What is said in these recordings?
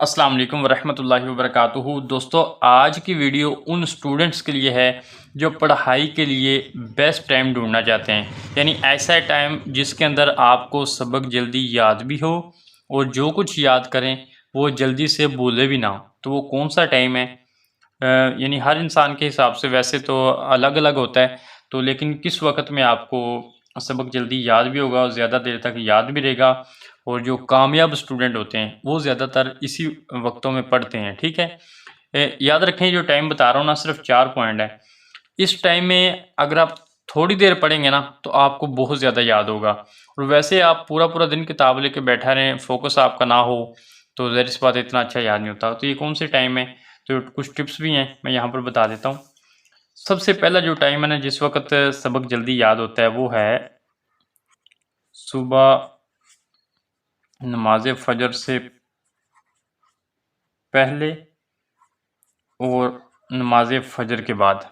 अस्सलाम वालेकुम वरहमतुल्लाहि वबरकातुहू। दोस्तों, आज की वीडियो उन स्टूडेंट्स के लिए है जो पढ़ाई के लिए बेस्ट टाइम ढूंढना चाहते हैं, यानी ऐसा टाइम जिसके अंदर आपको सबक जल्दी याद भी हो और जो कुछ याद करें वो जल्दी से भूले भी ना हो। तो वो कौन सा टाइम है? यानी हर इंसान के हिसाब से वैसे तो अलग अलग होता है, तो लेकिन किस वक्त में आपको सबक जल्दी याद भी होगा और ज़्यादा देर तक याद भी रहेगा। और जो कामयाब स्टूडेंट होते हैं वो ज़्यादातर इसी वक्तों में पढ़ते हैं। ठीक है, याद रखें जो टाइम बता रहा हूँ ना, सिर्फ 4 पॉइंट है। इस टाइम में अगर आप थोड़ी देर पढ़ेंगे ना तो आपको बहुत ज़्यादा याद होगा। और वैसे आप पूरा पूरा दिन किताब लेके बैठा रहें, फोकस आपका ना हो, तो ज़ाहिर सी बात है इतना अच्छा याद नहीं होता। तो ये कौन से टाइम है? तो कुछ टिप्स भी हैं, मैं यहाँ पर बता देता हूँ। सबसे पहला जो टाइम है ना जिस वक्त सबक जल्दी याद होता है वो है सुबह नमाज फजर से पहले और नमाज फजर के बाद।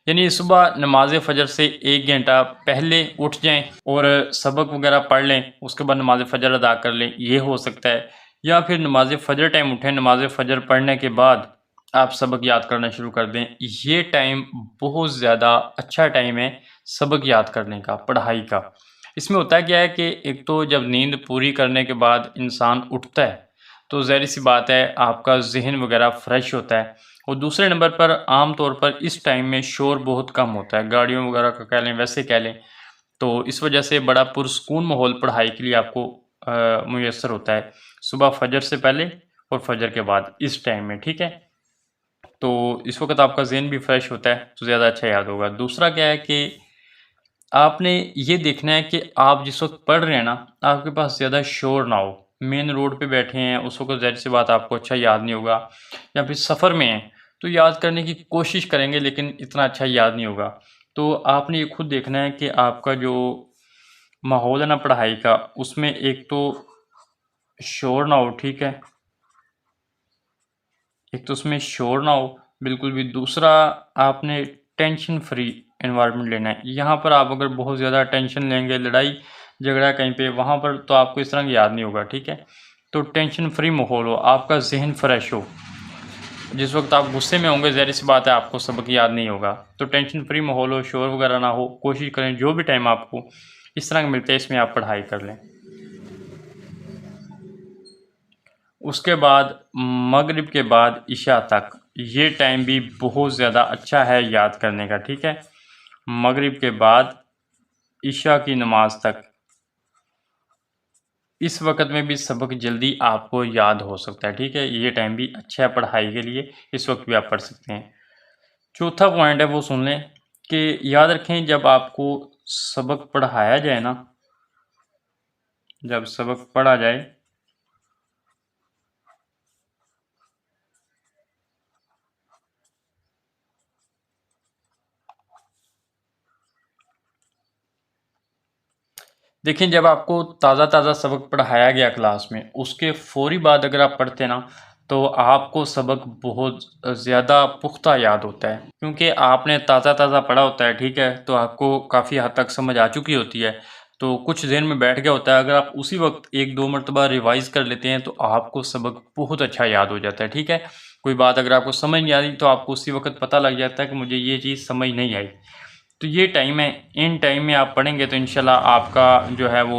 यानी सुबह नमाज फजर से 1 घंटा पहले उठ जाएं और सबक वगैरह पढ़ लें, उसके बाद नमाज फजर अदा कर लें, ये हो सकता है। या फिर नमाज फजर टाइम उठें, नमाज फजर पढ़ने के बाद आप सबक याद करना शुरू कर दें। ये टाइम बहुत ज़्यादा अच्छा टाइम है सबक याद करने का, पढ़ाई का। इसमें होता है क्या है कि एक तो जब नींद पूरी करने के बाद इंसान उठता है तो ज़ाहिर सी बात है आपका ज़हन वगैरह फ्रेश होता है। और दूसरे नंबर पर आम तौर पर इस टाइम में शोर बहुत कम होता है, गाड़ियों वगैरह का कह लें, वैसे कह लें, तो इस वजह से बड़ा पुरसकून माहौल पढ़ाई के लिए आपको मुयस्सर होता है सुबह फजर से पहले और फजर के बाद इस टाइम में। ठीक है, तो इस वक्त आपका ज़हन भी फ्रेश होता है तो ज़्यादा अच्छा याद होगा। दूसरा क्या है कि आपने ये देखना है कि आप जिस वक्त पढ़ रहे हैं ना, आपके पास ज़्यादा शोर ना हो। मेन रोड पे बैठे हैं उस वक्त ज़ाहिर सी बात आपको अच्छा याद नहीं होगा, या फिर सफ़र में हैं तो याद करने की कोशिश करेंगे लेकिन इतना अच्छा याद नहीं होगा। तो आपने ये खुद देखना है कि आपका जो माहौल है ना पढ़ाई का, उसमें एक तो शोर ना हो। ठीक है, एक तो उसमें शोर ना हो बिल्कुल भी। दूसरा, आपने टेंशन फ्री एनवायरनमेंट लेना है। यहाँ पर आप अगर बहुत ज़्यादा टेंशन लेंगे, लड़ाई झगड़ा कहीं पे, वहाँ पर तो आपको इस तरह की याद नहीं होगा। ठीक है, तो टेंशन फ्री माहौल हो, आपका जहन फ्रेश हो। जिस वक्त आप गुस्से में होंगे ज़ाहिर सी बात है आपको सबक याद नहीं होगा। तो टेंशन फ्री माहौल हो, शोर वगैरह ना हो। कोशिश करें जो भी टाइम आपको इस तरह का मिलता है इसमें आप पढ़ाई कर लें। उसके बाद मगरिब के बाद इशा तक ये टाइम भी बहुत ज़्यादा अच्छा है याद करने का। ठीक है, मगरिब के बाद इशा की नमाज तक, इस वक्त में भी सबक जल्दी आपको याद हो सकता है। ठीक है, ये टाइम भी अच्छा है पढ़ाई के लिए, इस वक्त भी आप पढ़ सकते हैं। चौथा पॉइंट है वो सुन लें कि याद रखें जब आपको सबक पढ़ाया जाए ना, जब सबक पढ़ा जाए देखिए, जब आपको ताज़ा सबक पढ़ाया गया क्लास में, उसके फ़ौरी बाद अगर आप पढ़ते ना तो आपको सबक बहुत ज़्यादा पुख्ता याद होता है, क्योंकि आपने ताज़ा पढ़ा होता है। ठीक है, तो आपको काफ़ी हद तक समझ आ चुकी होती है, तो कुछ ज़हन में बैठ गया होता है। अगर आप उसी वक्त 1-2 मरतबा रिवाइज़ कर लेते हैं तो आपको सबक बहुत अच्छा याद हो जाता है। ठीक है, कोई बात अगर आपको समझ नहीं आ रही तो आपको उसी वक्त पता लग जाता है कि मुझे ये चीज़ समझ नहीं आई। तो ये टाइम है, इन टाइम में आप पढ़ेंगे तो इंशाल्लाह आपका जो है वो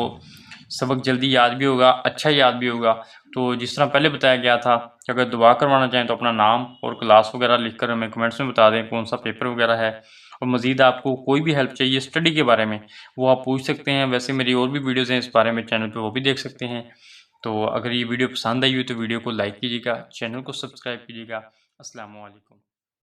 सबक जल्दी याद भी होगा, अच्छा याद भी होगा। तो जिस तरह पहले बताया गया था कि अगर दुआ करवाना चाहें तो अपना नाम और क्लास वगैरह लिख कर हमें कमेंट्स में बता दें कौन सा पेपर वगैरह है। और मज़ीद आपको कोई भी हेल्प चाहिए स्टडी के बारे में, वो आप पूछ सकते हैं। वैसे मेरी और भी वीडियोज़ हैं इस बारे में चैनल पर, वो भी देख सकते हैं। तो अगर ये वीडियो पसंद आई हो तो वीडियो को लाइक कीजिएगा, चैनल को सब्सक्राइब कीजिएगा। अस्सलाम वालेकुम।